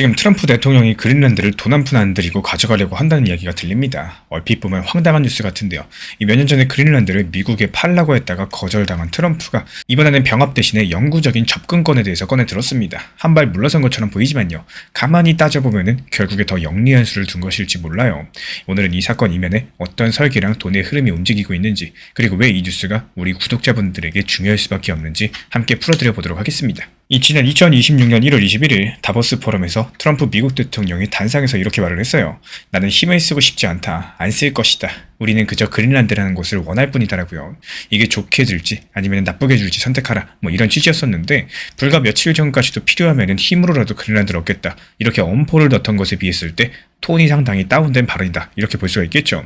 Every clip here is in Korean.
지금 트럼프 대통령이 그린란드를 돈 한 푼 안 들이고 가져가려고 한다는 이야기가 들립니다. 얼핏 보면 황당한 뉴스 같은데요. 이 몇 년 전에 그린란드를 미국에 팔라고 했다가 거절당한 트럼프가 이번에는 병합 대신에 영구적인 접근권에 대해서 꺼내 들었습니다. 한 발 물러선 것처럼 보이지만요. 가만히 따져보면은 결국에 더 영리한 수를 둔 것일지 몰라요. 오늘은 이 사건 이면에 어떤 설계랑 돈의 흐름이 움직이고 있는지, 그리고 왜 이 뉴스가 우리 구독자분들에게 중요할 수밖에 없는지 함께 풀어드려 보도록 하겠습니다. 지난 2026년 1월 21일 다보스 포럼에서 트럼프 미국 대통령이 단상에서 이렇게 말을 했어요. 나는 힘을 쓰고 싶지 않다. 안 쓸 것이다. 우리는 그저 그린란드라는 곳을 원할 뿐이다라고요. 이게 좋게 들지 아니면 나쁘게 줄지 선택하라. 이런 취지였었는데 불과 며칠 전까지도 필요하면 힘으로라도 그린란드를 얻겠다. 이렇게 엄포를 넣던 것에 비했을 때 톤이 상당히 다운된 발언이다. 이렇게 볼 수가 있겠죠.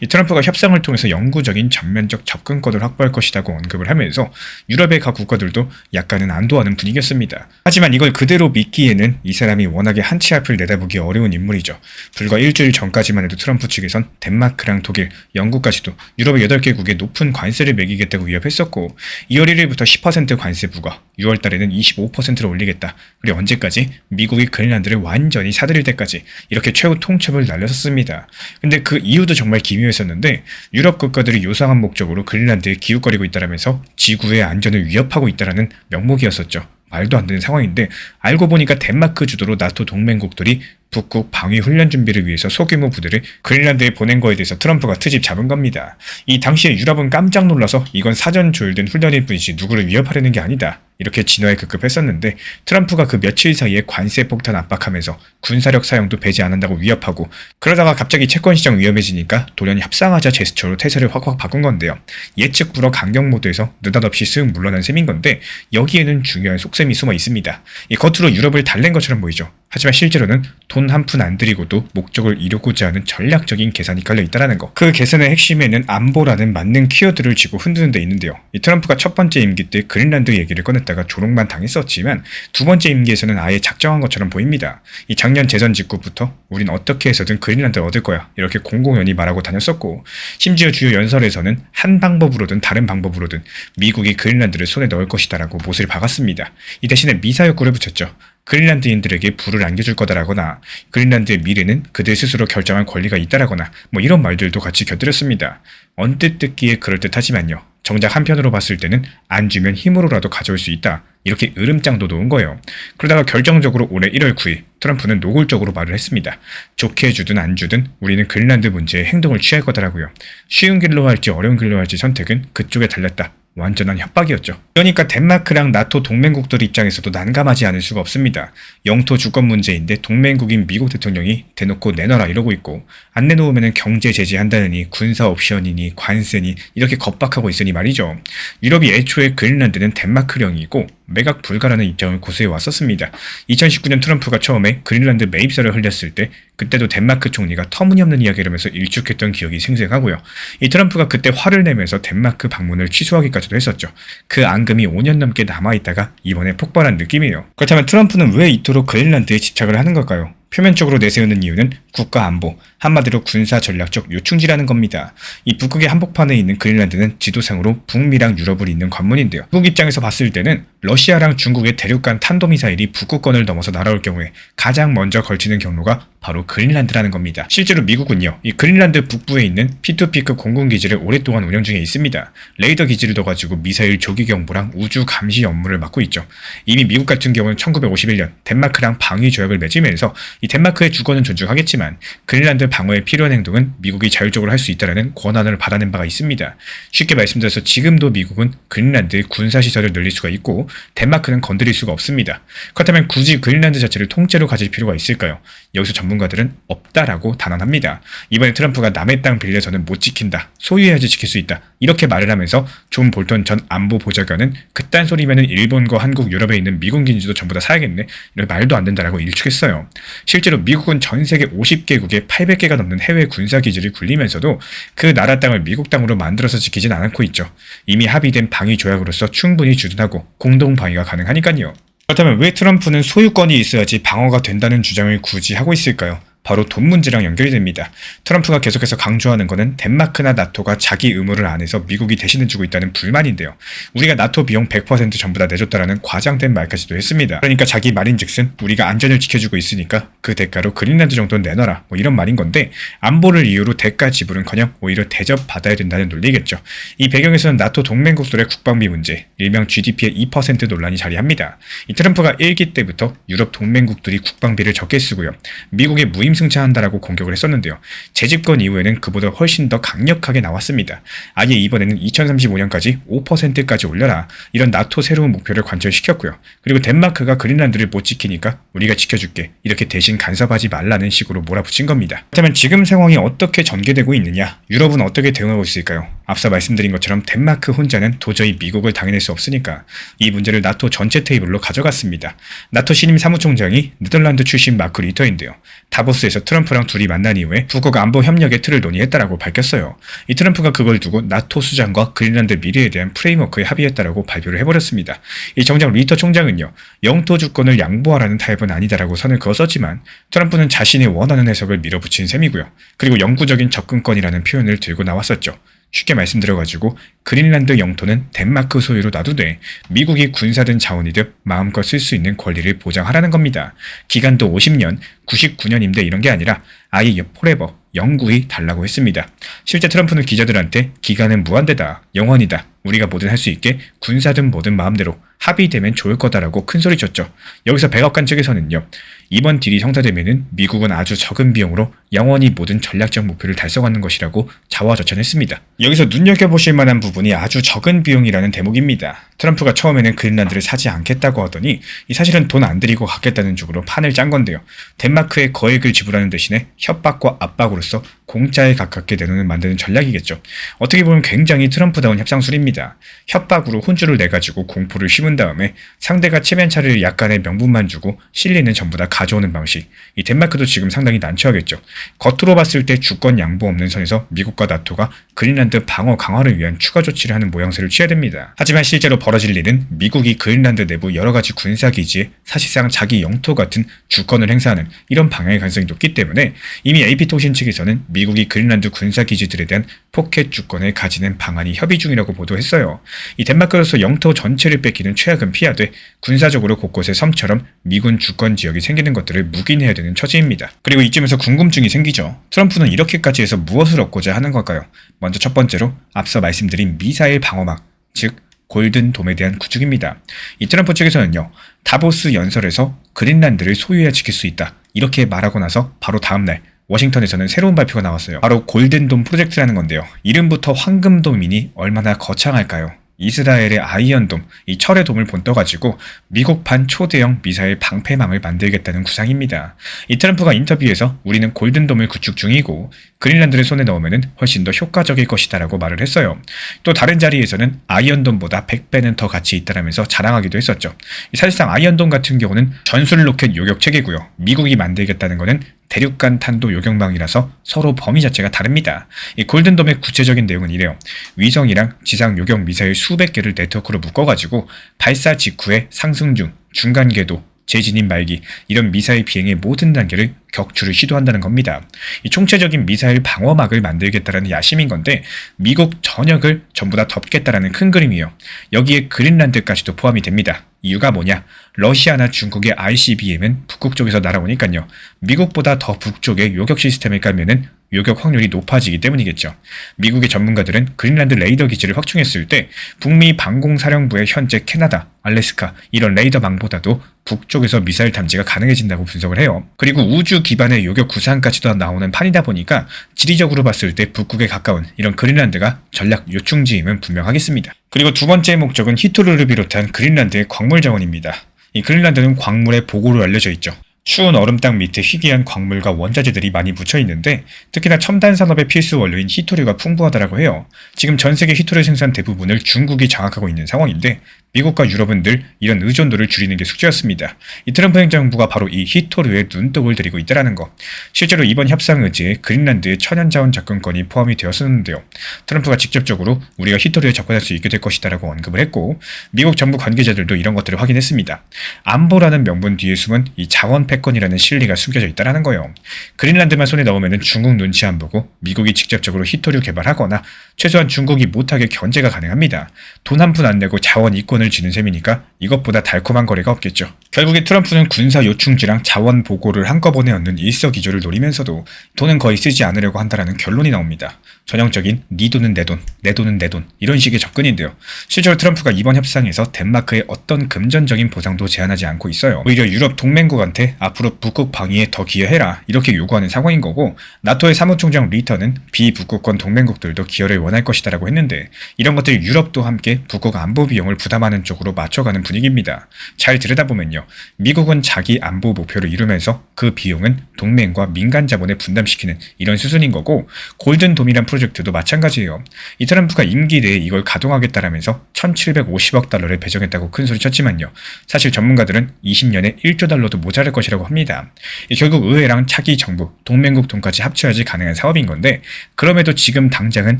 이 트럼프가 협상을 통해서 영구적인 전면적 접근권을 확보할 것이라고 언급을 하면서 유럽의 각 국가들도 약간은 안도하는 분위기였습니다. 하지만 이걸 그대로 믿기에는 이 사람이 워낙에 한 치 앞을 내다보기 어려운 인물이죠. 불과 일주일 전까지만 해도 트럼프 측에선 덴마크랑 독일, 영국까지도 유럽의 8개국에 높은 관세를 매기겠다고 위협했었고 2월 1일부터 10% 관세 부과, 6월 달에는 25%를 올리겠다. 그리고 언제까지? 미국이 그린란드를 완전히 사들일 때까지 이렇게 최후 통첩을 날렸었습니다. 근데 그 이유도 정말 기묘했었는데 유럽 국가들이 요상한 목적으로 그린란드에 기웃거리고 있다라면서 지구의 안전을 위협하고 있다라는 명목이었었죠. 말도 안 되는 상황인데 알고 보니까 덴마크 주도로 나토 동맹국들이 북극 방위 훈련 준비를 위해서 소규모 부대를 그린란드에 보낸 거에 대해서 트럼프가 트집 잡은 겁니다. 이 당시에 유럽은 깜짝 놀라서 이건 사전 조율된 훈련일 뿐이지 누구를 위협하려는 게 아니다. 이렇게 진화에 급급했었는데 트럼프가 그 며칠 사이에 관세 폭탄 압박하면서 군사력 사용도 배제 안 한다고 위협하고 그러다가 갑자기 채권시장 위험해지니까 돌연히 협상하자 제스처로 태세를 확확 바꾼 건데요. 예측 불허 강경 모드에서 느닷없이 쓱 물러난 셈인 건데 여기에는 중요한 속셈이 숨어 있습니다. 이 겉으로 유럽을 달랜 것처럼 보이죠. 하지만 실제로는 돈 한 푼 안 들이고도 목적을 이루고자 하는 전략적인 계산이 깔려있다는 거. 그 계산의 핵심에는 안보라는 맞는 키워드를 쥐고 흔드는 데 있는데요. 이 트럼프가 첫 번째 임기 때 그린란드 얘기를 꺼냈다가 조롱만 당했었지만 두 번째 임기에서는 아예 작정한 것처럼 보입니다. 이 작년 재선 직후부터 우린 어떻게 해서든 그린란드를 얻을 거야. 이렇게 공공연히 말하고 다녔었고 심지어 주요 연설에서는 한 방법으로든 다른 방법으로든 미국이 그린란드를 손에 넣을 것이다라고 못을 박았습니다. 이 대신에 미사여구를 붙였죠. 그린란드인들에게 불을 안겨줄 거다라거나 그린란드의 미래는 그들 스스로 결정할 권리가 있다라거나 이런 말들도 같이 곁들였습니다. 언뜻 듣기에 그럴듯하지만요. 정작 한편으로 봤을 때는 안 주면 힘으로라도 가져올 수 있다. 이렇게 으름장도 놓은 거예요. 그러다가 결정적으로 올해 1월 9일 트럼프는 노골적으로 말을 했습니다. 좋게 주든 안 주든 우리는 그린란드 문제에 행동을 취할 거다라고요. 쉬운 길로 할지 어려운 길로 할지 선택은 그쪽에 달렸다. 완전한 협박이었죠. 그러니까 덴마크랑 나토 동맹국들 입장에서도 난감하지 않을 수가 없습니다. 영토 주권 문제인데 동맹국인 미국 대통령이 대놓고 내놔라 이러고 있고 안 내놓으면 경제 제재한다느니 군사 옵션이니 관세니 이렇게 겁박하고 있으니 말이죠. 유럽이 애초에 그린란드는 덴마크령이고 매각 불가라는 입장을 고수해 왔었습니다. 2019년 트럼프가 처음에 그린란드 매입설을 흘렸을 때 그때도 덴마크 총리가 터무니없는 이야기를 하면서 일축했던 기억이 생생하고요. 이 트럼프가 그때 화를 내면서 덴마크 방문을 취소하기까지도 했었죠. 그 앙금이 5년 넘게 남아있다가 이번에 폭발한 느낌이에요. 그렇다면 트럼프는 왜 이토록 그린란드에 집착을 하는 걸까요? 표면적으로 내세우는 이유는 국가 안보, 한마디로 군사 전략적 요충지라는 겁니다. 이 북극의 한복판에 있는 그린란드는 지도상으로 북미랑 유럽을 잇는 관문인데요. 북 입장에서 봤을 때는 러시아랑 중국의 대륙간 탄도미사일이 북극권을 넘어서 날아올 경우에 가장 먼저 걸치는 경로가 바로 그린란드라는 겁니다. 실제로 미국은요, 이 그린란드 북부에 있는 피투피크 공군기지를 오랫동안 운영 중에 있습니다. 레이더 기지를 둬가지고 미사일 조기 경보랑 우주 감시 업무를 맡고 있죠. 이미 미국 같은 경우는 1951년 덴마크랑 방위 조약을 맺으면서 이 덴마크의 주권은 존중하겠지만 그린란드 방어에 필요한 행동은 미국이 자율적으로 할 수 있다는 권한을 받아낸 바가 있습니다. 쉽게 말씀드려서 지금도 미국은 그린란드의 군사시설을 늘릴 수가 있고 덴마크는 건드릴 수가 없습니다. 그렇다면 굳이 그린란드 자체를 통째로 가질 필요가 있을까요? 여기서 전문가들은 없다라고 단언합니다. 이번에 트럼프가 남의 땅 빌려서는 못 지킨다. 소유해야지 지킬 수 있다. 이렇게 말을 하면서 존 볼턴 전 안보보좌관은 그딴 소리면은 일본과 한국, 유럽에 있는 미군 기지도 전부 다 사야겠네. 이런 말도 안 된다라고 일축했어요. 실제로 미국은 전 세계 50개국에 800개가 넘는 해외 군사기지를 굴리면서도 그 나라 땅을 미국 땅으로 만들어서 지키진 않고 있죠. 이미 합의된 방위 조약으로서 충분히 주둔하고 공동 방위가 가능하니까요. 그렇다면 왜 트럼프는 소유권이 있어야지 방어가 된다는 주장을 굳이 하고 있을까요? 바로 돈 문제랑 연결이 됩니다. 트럼프가 계속해서 강조하는 것은 덴마크나 나토가 자기 의무를 안 해서 미국이 대신해주고 있다는 불만인데요. 우리가 나토 비용 100% 전부 다 내줬다라는 과장된 말까지도 했습니다. 그러니까 자기 말인즉슨 우리가 안전을 지켜주고 있으니까 그 대가로 그린란드 정도는 내놔라 뭐 이런 말인 건데, 안보를 이유로 대가 지불은커녕 오히려 대접받아야 된다는 논리겠죠. 이 배경에서는 나토 동맹국들의 국방비 문제, 일명 GDP의 2% 논란이 자리합니다. 이 트럼프가 1기 때부터 유럽 동맹국들이 국방비를 적게 쓰고요, 미국에 무임승차한다라고 공격을 했었는데요. 재집권 이후에는 그보다 훨씬 더 강력하게 나왔습니다. 아예 이번에는 2035년까지 5%까지 올려라, 이런 나토 새로운 목표를 관철시켰고요. 그리고 덴마크가 그린란드를 못 지키니까 우리가 지켜줄게, 이렇게 대신 간섭하지 말라는 식으로 몰아붙인 겁니다. 그렇다면 지금 상황이 어떻게 전개되고 있느냐, 유럽은 어떻게 대응하고 있을까요? 앞서 말씀드린 것처럼 덴마크 혼자는 도저히 미국을 당해낼 수 없으니까 이 문제를 나토 전체 테이블로 가져갔습니다. 나토 신임 사무총장이 네덜란드 출신 마크 리터인데요. 다보스에서 트럼프랑 둘이 만난 이후에 북극 안보 협력의 틀을 논의했다라고 밝혔어요. 이 트럼프가 그걸 두고 나토 수장과 그린란드 미래에 대한 프레임워크에 합의했다라고 발표를 해버렸습니다. 이 정작 리터 총장은요, 영토 주권을 양보하라는 타입은 아니다라고 선을 그었었지만 트럼프는 자신이 원하는 해석을 밀어붙인 셈이고요. 그리고 영구적인 접근권이라는 표현을 들고 나왔었죠. 쉽게 말씀드려가지고 그린란드 영토는 덴마크 소유로 놔두되 미국이 군사든 자원이든 마음껏 쓸 수 있는 권리를 보장하라는 겁니다. 기간도 50년, 99년인데 이런 게 아니라 아예 포레버, 영구히 달라고 했습니다. 실제 트럼프는 기자들한테 기간은 무한대다, 영원이다, 우리가 뭐든 할 수 있게 군사든 뭐든 마음대로 합의되면 좋을 거다라고 큰소리쳤죠. 여기서 백악관 측에서는요, 이번 딜이 성사되면은 미국은 아주 적은 비용으로 영원히 모든 전략적 목표를 달성하는 것이라고 자화자찬했습니다. 여기서 눈여겨보실 만한 부분이 아주 적은 비용이라는 대목입니다. 트럼프가 처음에는 그린란드를 사지 않겠다고 하더니 사실은 돈 안 들이고 갖겠다는 쪽으로 판을 짠 건데요. 덴마크에 거액을 지불하는 대신에 협박과 압박으로서 공짜에 가깝게 내놓는 만드는 전략이겠죠. 어떻게 보면 굉장히 트럼프다운 협상술입니다. 협박으로 혼주를 내가지고 공포를 심은 다음에 상대가 체면차를 약간의 명분만 주고 실리는 전부 다 가져오는 방식. 이 덴마크도 지금 상당히 난처하겠죠. 겉으로 봤을 때 주권 양보 없는 선에서 미국과 나토가 그린란드 방어 강화를 위한 추가 조치를 하는 모양새를 취해야 됩니다. 하지만 실제로 벌어질 일은 미국이 그린란드 내부 여러 가지 군사기지에 사실상 자기 영토 같은 주권을 행사하는 이런 방향의 가능성이 높기 때문에 이미 AP통신 측에서는 미국이 그린란드 군사기지들에 대한 포켓 주권을 가지는 방안이 협의 중이라고 보도했어요. 이 덴마크로서 영토 전체를 뺏기는 최악은 피하되 군사적으로 곳곳에 섬처럼 미군 주권 지역이 생기는 것들을 묵인해야 되는 처지입니다. 그리고 이쯤에서 궁금증이 생기죠. 트럼프는 이렇게까지 해서 무엇을 얻고자 하는 걸까요? 먼저 첫 번째로 앞서 말씀드린 미사일 방어막, 즉 골든돔에 대한 구축입니다. 이 트럼프 측에서는요, 다보스 연설에서 그린란드를 소유해야 지킬 수 있다, 이렇게 말하고 나서 바로 다음날 워싱턴에서는 새로운 발표가 나왔어요. 바로 골든돔 프로젝트라는 건데요. 이름부터 황금돔이니 얼마나 거창할까요? 이스라엘의 아이언돔, 이 철의 돔을 본떠가지고 미국판 초대형 미사일 방패망을 만들겠다는 구상입니다. 이 트럼프가 인터뷰에서 우리는 골든돔을 구축 중이고 그린란드를 손에 넣으면 훨씬 더 효과적일 것이다 라고 말을 했어요. 또 다른 자리에서는 아이언돔보다 100배는 더 가치 있다라면서 자랑하기도 했었죠. 사실상 아이언돔 같은 경우는 전술 로켓 요격 체계고요. 미국이 만들겠다는 것은 대륙간 탄도 요격망이라서 서로 범위 자체가 다릅니다. 이 골든돔의 구체적인 내용은 이래요. 위성이랑 지상 요격 미사일 수백 개를 네트워크로 묶어가지고 발사 직후에 상승 중, 중간 궤도, 재진입 말기, 이런 미사일 비행의 모든 단계를 격추를 시도한다는 겁니다. 이 총체적인 미사일 방어막을 만들겠다라는 야심인 건데 미국 전역을 전부 다 덮겠다라는 큰 그림이에요. 여기에 그린란드까지도 포함이 됩니다. 이유가 뭐냐? 러시아나 중국의 ICBM은 북극 쪽에서 날아오니까요. 미국보다 더 북쪽에 요격 시스템을 깔면은 요격 확률이 높아지기 때문이겠죠. 미국의 전문가들은 그린란드 레이더 기지를 확충했을 때 북미 방공사령부의 현재 캐나다, 알래스카 이런 레이더망보다도 북쪽에서 미사일 탐지가 가능해진다고 분석을 해요. 그리고 우주 기반의 요격 구상까지도 나오는 판이다 보니까 지리적으로 봤을 때 북극에 가까운 이런 그린란드가 전략 요충지임은 분명하겠습니다. 그리고 두 번째 목적은 히토르를 비롯한 그린란드의 광물 자원입니다. 이 그린란드는 광물의 보고로 알려져 있죠. 추운 얼음 땅 밑에 희귀한 광물과 원자재들이 많이 묻혀 있는데 특히나 첨단 산업의 필수 원료인 히토류가 풍부하다라고 해요. 지금 전 세계 히토류 생산 대부분을 중국이 장악하고 있는 상황인데 미국과 유럽은 늘 이런 의존도를 줄이는 게 숙제였습니다. 이 트럼프 행정부가 바로 이 히토류에 눈독을 들이고 있다는 것. 실제로 이번 협상 의지에 그린란드의 천연자원 접근권이 포함이 되었었는데요. 트럼프가 직접적으로 우리가 히토류에 접근할 수 있게 될 것이다라고 언급을 했고, 미국 정부 관계자들도 이런 것들을 확인했습니다. 안보라는 명분 뒤에 숨은 이 자원 패권이라는 실리가 숨겨져 있다는 거예요. 그린란드만 손에 넣으면 중국 눈치 안 보고 미국이 직접적으로 히토류 개발하거나 최소한 중국이 못하게 견제가 가능합니다. 돈 한 푼 안 내고 자원 이권을 쥐는 셈이니까 이것보다 달콤한 거래가 없겠죠. 결국에 트럼프는 군사 요충지랑 자원 보고를 한꺼번에 얻는 일석이조를 노리면서도 돈은 거의 쓰지 않으려고 한다라는 결론이 나옵니다. 전형적인 네 돈은 내 돈, 내 돈은 내 돈 이런 식의 접근인데요. 실제로 트럼프가 이번 협상에서 덴마크에 어떤 금전적인 보상도 제한하지 않고 있어요. 오히려 유럽 동맹국한테 앞으로 북극 방위에 더 기여해라 이렇게 요구하는 상황인 거고, 나토의 사무총장 리터는 비북극권 동맹국들도 기여를 원할 것이다라고 했는데, 이런 것들이 유럽도 함께 북극 안보 비용을 부담하는 쪽으로 맞춰가는 분위기입니다. 잘 들여다보면요, 미국은 자기 안보 목표를 이루면서 그 비용은 동맹과 민간 자본에 분담시키는 이런 수준인 거고, 골든돔이란 프로젝트도 마찬가지예요. 이 트럼프가 임기 내에 이걸 가동하겠다라면서 1750억 달러를 배정했다고 큰소리 쳤지만요, 사실 전문가들은 20년에 1조 달러도 모자랄 것이라고 합니다. 결국 의회랑 차기 정부, 동맹국 돈까지 합쳐야지 가능한 사업인 건데, 그럼에도 지금 당장은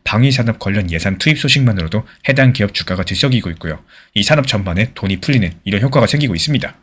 방위산업 관련 예산 투입 소식만으로도 해당 기업 주가가 들썩이고 있고요. 이 산업 전반에 돈이 풀리는 이런 효과가 생기고 있습니다.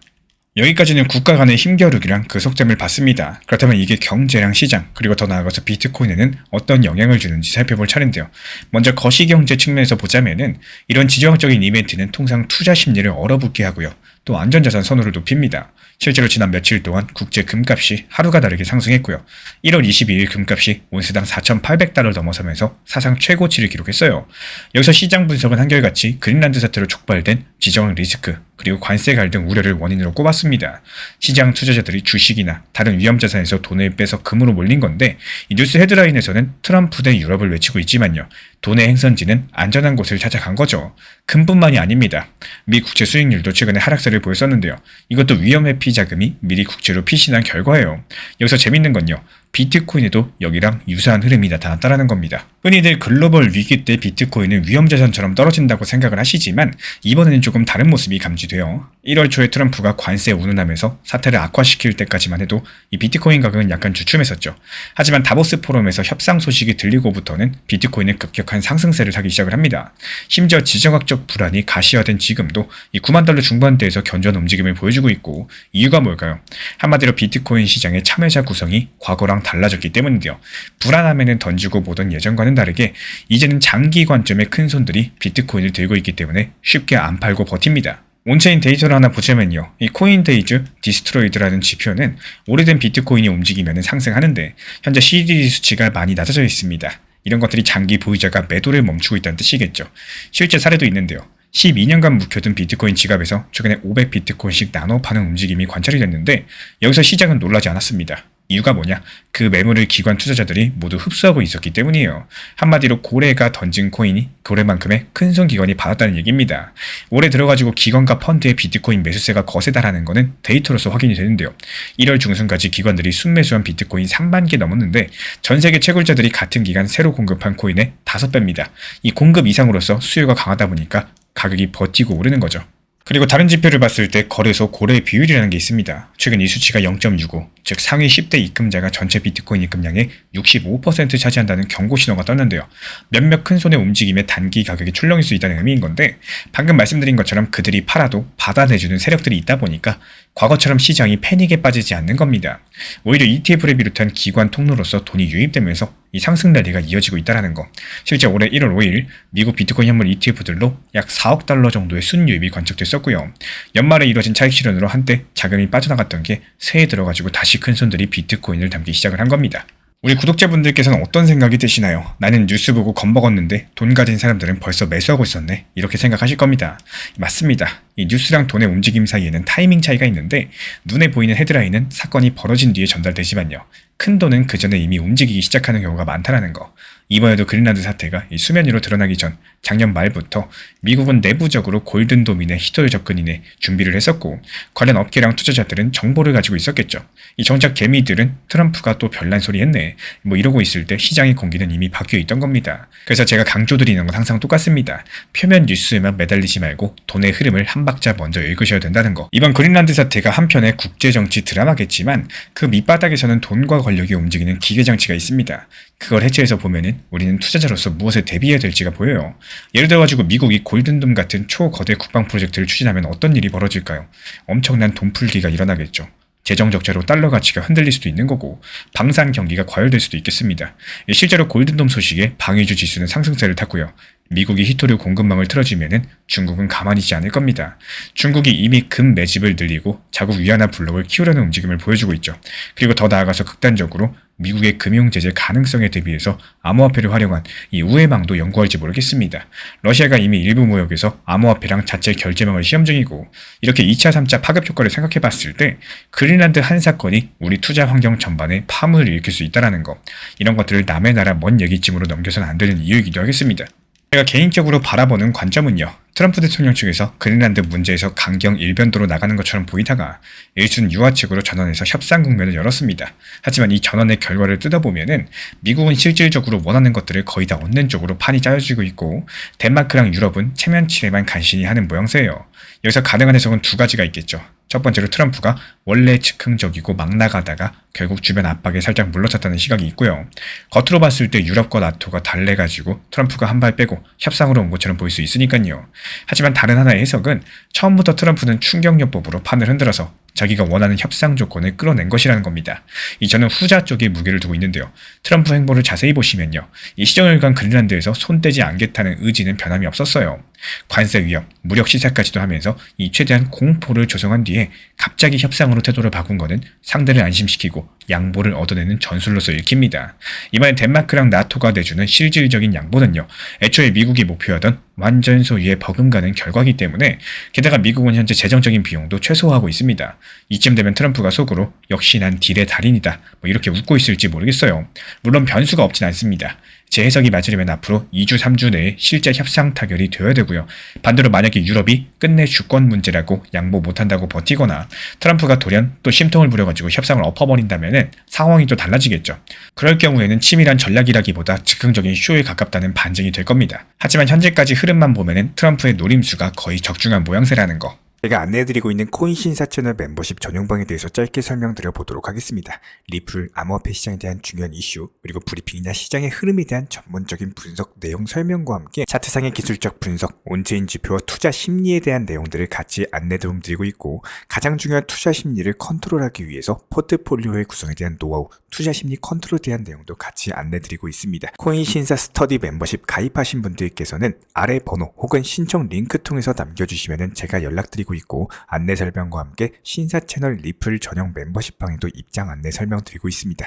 여기까지는 국가 간의 힘겨루기랑 그 속셈을 봤습니다. 그렇다면 이게 경제랑 시장, 그리고 더 나아가서 비트코인에는 어떤 영향을 주는지 살펴볼 차례인데요. 먼저 거시경제 측면에서 보자면은 이런 지정학적인 이벤트는 통상 투자 심리를 얼어붙게 하고요. 또 안전자산 선호를 높입니다. 실제로 지난 며칠 동안 국제 금값이 하루가 다르게 상승했고요. 1월 22일 금값이 온스당 4,800달러 넘어서면서 사상 최고치를 기록했어요. 여기서 시장 분석은 한결같이 그린란드 사태로 촉발된 지정학 리스크, 그리고 관세 갈등 우려를 원인으로 꼽았습니다. 시장 투자자들이 주식이나 다른 위험자산에서 돈을 빼서 금으로 몰린 건데, 이 뉴스 헤드라인에서는 트럼프 대 유럽을 외치고 있지만요, 돈의 행선지는 안전한 곳을 찾아간 거죠. 금뿐만이 아닙니다. 미 국채 수익률도 최근에 하락세를 보였었는데요. 이것도 위험 회피 자금이 미리 국채로 피신한 결과예요. 여기서 재밌는 건요, 비트코인에도 여기랑 유사한 흐름이 나타났다는 겁니다. 흔히들 글로벌 위기 때 비트코인은 위험자산처럼 떨어진다고 생각을 하시지만, 이번에는 조금 다른 모습이 감지돼요. 1월 초에 트럼프가 관세 운운하면서 사태를 악화시킬 때까지만 해도 이 비트코인 가격은 약간 주춤했었죠. 하지만 다보스 포럼에서 협상 소식이 들리고부터는 비트코인은 급격한 상승세를 타기 시작을 합니다. 심지어 지정학적 불안이 가시화된 지금도 이 9만 달러 중반대에서 견조한 움직임을 보여주고 있고, 이유가 뭘까요? 한마디로 비트코인 시장의 참여자 구성이 과거랑 달라졌기 때문인데요. 불안함에는 던지고 보던 예전과는 다르게 이제는 장기 관점의 큰 손들이 비트코인을 들고 있기 때문에 쉽게 안 팔고 버팁니다. 온체인 데이터를 하나 보자면요, 이 코인데이즈 디스트로이드라는 지표는 오래된 비트코인이 움직이면 상승하는데 현재 CDD 수치가 많이 낮아져 있습니다. 이런 것들이 장기 보유자가 매도를 멈추고 있다는 뜻이겠죠. 실제 사례도 있는데요. 12년간 묵혀둔 비트코인 지갑에서 최근에 500비트코인씩 나눠 파는 움직임이 관찰이 됐는데, 여기서 시장은 놀라지 않았습니다. 이유가 뭐냐? 그 매물을 기관 투자자들이 모두 흡수하고 있었기 때문이에요. 한마디로 고래가 던진 코인이 고래만큼의 큰 손 기관이 받았다는 얘기입니다. 올해 들어가지고 기관과 펀드의 비트코인 매수세가 거세다라는 거는 데이터로서 확인이 되는데요. 1월 중순까지 기관들이 순매수한 비트코인 3만 개 넘었는데, 전 세계 채굴자들이 같은 기간 새로 공급한 코인의 5배입니다. 이 공급 이상으로서 수요가 강하다 보니까 가격이 버티고 오르는 거죠. 그리고 다른 지표를 봤을 때 거래소 고래 비율이라는 게 있습니다. 최근 이 수치가 0.65, 즉 상위 10대 입금자가 전체 비트코인 입금량의 65% 차지한다는 경고 신호가 떴는데요. 몇몇 큰 손의 움직임에 단기 가격이 출렁일 수 있다는 의미인 건데, 방금 말씀드린 것처럼 그들이 팔아도 받아내주는 세력들이 있다 보니까 과거처럼 시장이 패닉에 빠지지 않는 겁니다. 오히려 ETF를 비롯한 기관 통로로서 돈이 유입되면서 이 상승 랠리가 이어지고 있다는 거. 실제 올해 1월 5일 미국 비트코인 현물 ETF들로 약 4억 달러 정도의 순유입이 관측됐었고요. 연말에 이뤄진 차익 실현으로 한때 자금이 빠져나갔던 게 새해 들어가지고 다시 큰 손들이 비트코인을 담기 시작을 한 겁니다. 우리 구독자분들께서는 어떤 생각이 드시나요? 나는 뉴스 보고 겁먹었는데 돈 가진 사람들은 벌써 매수하고 있었네, 이렇게 생각하실 겁니다. 맞습니다. 이 뉴스랑 돈의 움직임 사이에는 타이밍 차이가 있는데 눈에 보이는 헤드라인은 사건이 벌어진 뒤에 전달되지만요. 큰 돈은 그 전에 이미 움직이기 시작하는 경우가 많다는 거. 이번에도 그린란드 사태가 이 수면 위로 드러나기 전 작년 말부터 미국은 내부적으로 골든도민의 히터류 접근인에 준비를 했었고 관련 업계랑 투자자들은 정보를 가지고 있었겠죠. 이 정작 개미들은 트럼프가 또 별난 소리 했네 이러고 있을 때 시장의 공기는 이미 바뀌어 있던 겁니다. 그래서 제가 강조드리는 건 항상 똑같습니다. 표면 뉴스에만 매달리지 말고 돈의 흐름을 한 박자 먼저 읽으셔야 된다는 거. 이번 그린란드 사태가 한편의 국제정치 드라마겠지만 그 밑바닥에서는 돈과 권력이 움직이는 기계장치가 있습니다. 그걸 해체해서 보면은 우리는 투자자로서 무엇에 대비해야 될지가 보여요. 예를 들어가지고 미국이 골든돔 같은 초거대 국방 프로젝트를 추진하면 어떤 일이 벌어질까요? 엄청난 돈풀기가 일어나겠죠. 재정 적자로 달러 가치가 흔들릴 수도 있는 거고 방산 경기가 과열될 수도 있겠습니다. 실제로 골든돔 소식에 방위주 지수는 상승세를 탔고요. 미국이 히토류 공급망을 틀어주면은 중국은 가만히 있지 않을 겁니다. 중국이 이미 금 매집을 늘리고 자국 위안화 블록을 키우려는 움직임을 보여주고 있죠. 그리고 더 나아가서 극단적으로 미국의 금융제재 가능성에 대비해서 암호화폐를 활용한 이 우회망도 연구할지 모르겠습니다. 러시아가 이미 일부 무역에서 암호화폐랑 자체 결제망을 시험 중이고 이렇게 2차, 3차 파급 효과를 생각해봤을 때 그린란드 한 사건이 우리 투자 환경 전반에 파문을 일으킬 수 있다는 거, 이런 것들을 남의 나라 먼 얘기쯤으로 넘겨서는 안 되는 이유이기도 하겠습니다. 제가 개인적으로 바라보는 관점은요. 트럼프 대통령 측에서 그린란드 문제에서 강경 일변도로 나가는 것처럼 보이다가 일순 유화 측으로 전환해서 협상 국면을 열었습니다. 하지만 이 전환의 결과를 뜯어보면은 미국은 실질적으로 원하는 것들을 거의 다 얻는 쪽으로 판이 짜여지고 있고 덴마크랑 유럽은 체면 칠해만 간신히 하는 모양새예요. 여기서 가능한 해석은 두 가지가 있겠죠. 첫 번째로 트럼프가 원래 즉흥적이고 막 나가다가 결국 주변 압박에 살짝 물러섰다는 시각이 있고요. 겉으로 봤을 때 유럽과 나토가 달래가지고 트럼프가 한 발 빼고 협상으로 온 것처럼 보일 수 있으니까요. 하지만 다른 하나의 해석은 처음부터 트럼프는 충격요법으로 판을 흔들어서 자기가 원하는 협상 조건을 끌어낸 것이라는 겁니다. 저는 후자 쪽에 무게를 두고 있는데요. 트럼프 행보를 자세히 보시면요. 이 시정을간 그린란드에서 손대지 않겠다는 의지는 변함이 없었어요. 관세 위협, 무력 시사까지도 하면서 이 최대한 공포를 조성한 뒤에 갑자기 협상으로 태도를 바꾼 거는 상대를 안심시키고 양보를 얻어내는 전술로서 읽힙니다. 이번에 덴마크랑 나토가 내주는 실질적인 양보는요. 애초에 미국이 목표하던 완전 소유의 버금가는 결과이기 때문에 게다가 미국은 현재 재정적인 비용도 최소화하고 있습니다. 이쯤 되면 트럼프가 속으로 역시 난 딜의 달인이다 이렇게 웃고 있을지 모르겠어요. 물론 변수가 없진 않습니다. 제 해석이 맞으려면 앞으로 2주, 3주 내에 실제 협상 타결이 되어야 되고요. 반대로 만약에 유럽이 끝내 주권 문제라고 양보 못한다고 버티거나 트럼프가 돌연 또 심통을 부려가지고 협상을 엎어버린다면 상황이 또 달라지겠죠. 그럴 경우에는 치밀한 전략이라기보다 즉흥적인 쇼에 가깝다는 반증이 될 겁니다. 하지만 현재까지 흐름만 보면 트럼프의 노림수가 거의 적중한 모양새라는 거. 제가 안내해드리고 있는 코인 신사 채널 멤버십 전용방에 대해서 짧게 설명드려 보도록 하겠습니다. 리플, 암호화폐 시장에 대한 중요한 이슈, 그리고 브리핑이나 시장의 흐름에 대한 전문적인 분석 내용 설명과 함께 차트상의 기술적 분석, 온체인 지표와 투자 심리에 대한 내용들을 같이 안내 도움드리고 있고 가장 중요한 투자 심리를 컨트롤하기 위해서 포트폴리오의 구성에 대한 노하우, 투자 심리 컨트롤에 대한 내용도 같이 안내드리고 있습니다. 코인 신사 스터디 멤버십 가입하신 분들께서는 아래 번호 혹은 신청 링크 통해서 남겨주시면 제가 연락드리고 있고 안내 설명과 함께 신사 채널 리플 전용 멤버십 방에도 입장 안내 설명드리고 있습니다.